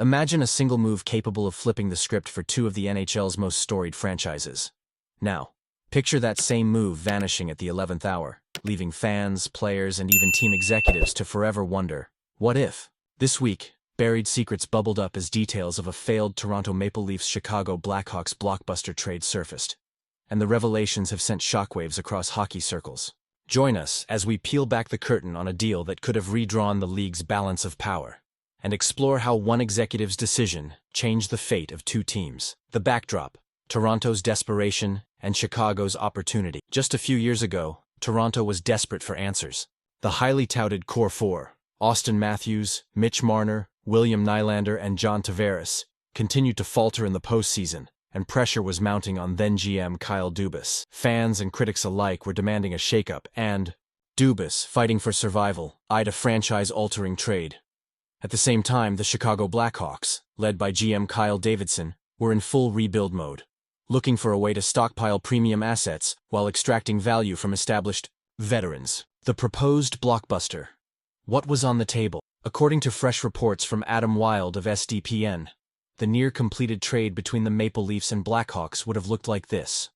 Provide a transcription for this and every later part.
Imagine a single move capable of flipping the script for two of the NHL's most storied franchises. Now, picture that same move vanishing at the 11th hour, leaving fans, players, and even team executives to forever wonder, what if? This week, buried secrets bubbled up as details of a failed Toronto Maple Leafs-Chicago Blackhawks blockbuster trade surfaced, and the revelations have sent shockwaves across hockey circles. Join us as we peel back the curtain on a deal that could have redrawn the league's balance of power, and explore how one executive's decision changed the fate of two teams. The backdrop: Toronto's desperation and Chicago's opportunity. Just a few years ago, Toronto was desperate for answers. The highly touted Core Four, Austin Matthews, Mitch Marner, William Nylander, and John Tavares, continued to falter in the postseason, and pressure was mounting on then-GM Kyle Dubas. Fans and critics alike were demanding a shakeup, and Dubas, fighting for survival, eyed a franchise-altering trade. At the same time, the Chicago Blackhawks, led by GM Kyle Davidson, were in full rebuild mode, looking for a way to stockpile premium assets while extracting value from established veterans. The proposed blockbuster. What was on the table? According to fresh reports from Adam Wilde of SDPN, the near-completed trade between the Maple Leafs and Blackhawks would have looked like this.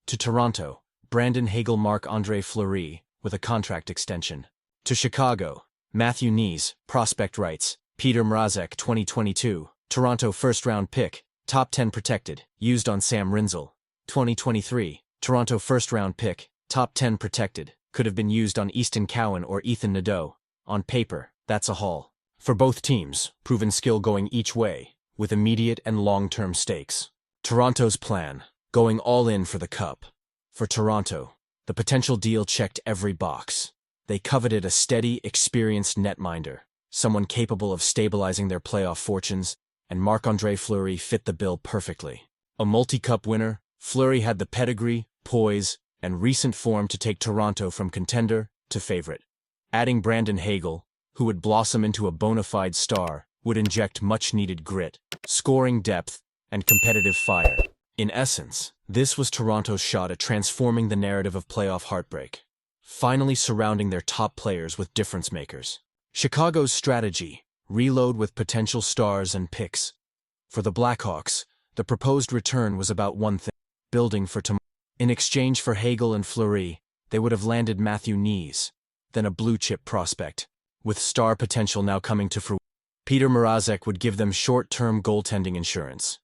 To Toronto, Brandon Hagel, Marc-Andre Fleury, with a contract extension. To Chicago, Matthew Knies, prospect rights, Peter Mrazek 2022, Toronto first-round pick, top 10 protected, used on Sam Rinzel. 2023, Toronto first-round pick, top 10 protected, could have been used on Easton Cowan or Ethan Nadeau. On paper, that's a haul. For both teams, proven skill going each way, with immediate and long-term stakes. Toronto's plan: going all in for the cup. For Toronto, the potential deal checked every box. They coveted a steady, experienced netminder, someone capable of stabilizing their playoff fortunes, and Marc-Andre Fleury fit the bill perfectly. A multi-cup winner, Fleury had the pedigree, poise, and recent form to take Toronto from contender to favorite. Adding Brandon Hagel, who would blossom into a bona fide star, would inject much-needed grit, scoring depth, and competitive fire. In essence, this was Toronto's shot at transforming the narrative of playoff heartbreak, finally surrounding their top players with difference-makers. Chicago's strategy: reload with potential stars and picks. For the Blackhawks, the proposed return was about one thing: building for tomorrow. In exchange for Hagel and Fleury, they would have landed Matthew Knies, then a blue-chip prospect, with star potential now coming to fruition. Peter Mrazek would give them short-term goaltending insurance,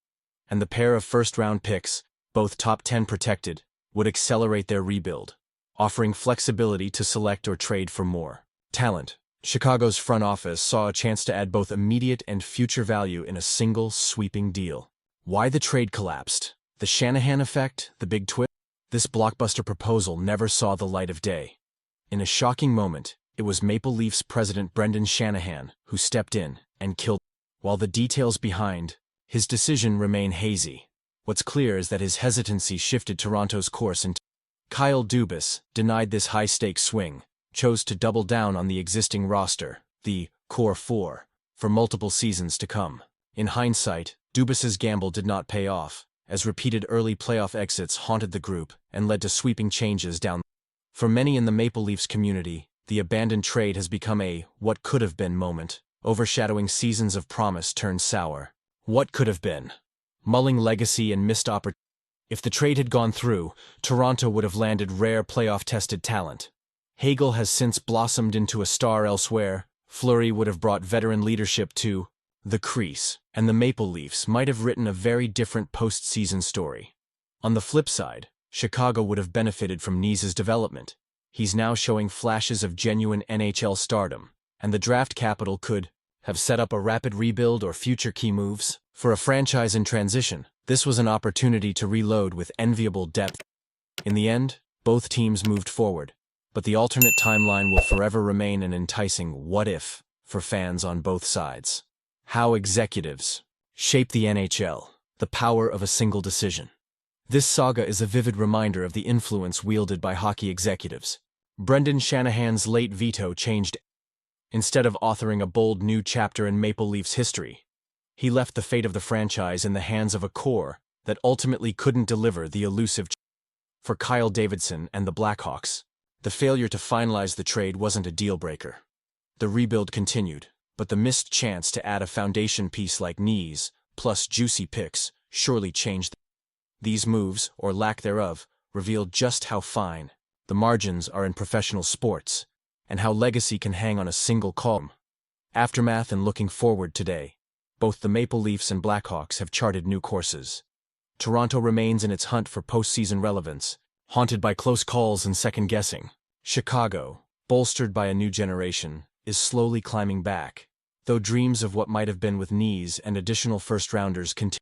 and the pair of first-round picks, both top 10 protected, would accelerate their rebuild, offering flexibility to select or trade for more talent. Chicago's front office saw a chance to add both immediate and future value in a single, sweeping deal. Why the trade collapsed? The Shanahan Effect? The big twist? This blockbuster proposal never saw the light of day. In a shocking moment, it was Maple Leafs president Brendan Shanahan who stepped in and killed. While the details behind his decision remain hazy, what's clear is that his hesitancy shifted Toronto's course, and Kyle Dubas denied this high-stakes swing, chose to double down on the existing roster, the Core Four, for multiple seasons to come. In hindsight, Dubas's gamble did not pay off, as repeated early playoff exits haunted the group and led to sweeping changes down. For many in the Maple Leafs community, the abandoned trade has become a what-could-have-been moment, overshadowing seasons of promise turned sour. What could have been? Mulling legacy and missed opportunity. If the trade had gone through, Toronto would have landed rare playoff-tested talent. Hagel has since blossomed into a star elsewhere. Fleury would have brought veteran leadership to the crease, and the Maple Leafs might have written a very different postseason story. On the flip side, Chicago would have benefited from Knies' development. He's now showing flashes of genuine NHL stardom, and the draft capital could have set up a rapid rebuild or future key moves. For a franchise in transition, this was an opportunity to reload with enviable depth. In the end, both teams moved forward, but the alternate timeline will forever remain an enticing what-if for fans on both sides. How executives shape the NHL, the power of a single decision. This saga is a vivid reminder of the influence wielded by hockey executives. Brendan Shanahan's late veto changed. Instead of authoring a bold new chapter in Maple Leafs history, he left the fate of the franchise in the hands of a core that ultimately couldn't deliver the elusive. For Kyle Davidson and the Blackhawks, the failure to finalize the trade wasn't a deal-breaker. The rebuild continued, but the missed chance to add a foundation piece like knees, plus juicy picks, surely changed. These moves, or lack thereof, revealed just how fine the margins are in professional sports, and how legacy can hang on a single call. Aftermath and looking forward today, both the Maple Leafs and Blackhawks have charted new courses. Toronto remains in its hunt for postseason relevance, haunted by close calls and second-guessing. Chicago, bolstered by a new generation, is slowly climbing back, though dreams of what might have been with knees and additional first-rounders continue.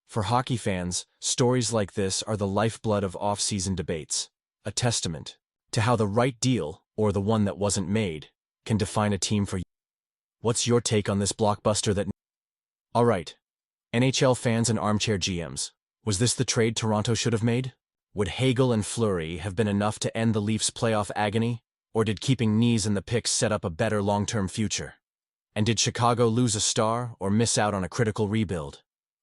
For hockey fans, stories like this are the lifeblood of off-season debates, a testament to how the right deal, or the one that wasn't made, can define a team for you. What's your take on this blockbuster that... Alright, NHL fans and armchair GMs, was this the trade Toronto should have made? Would Hagel and Fleury have been enough to end the Leafs' playoff agony, or did keeping knees in the picks set up a better long-term future? And did Chicago lose a star or miss out on a critical rebuild?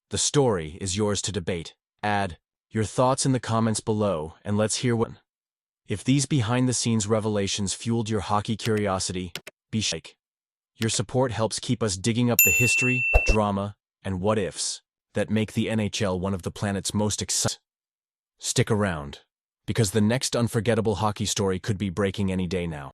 The story is yours to debate. Add your thoughts in the comments below, and let's hear what... If these behind-the-scenes revelations fueled your hockey curiosity, be sure. Your support helps keep us digging up the history, drama, and what-ifs that make the NHL one of the planet's most exciting. Stick around, because the next unforgettable hockey story could be breaking any day now.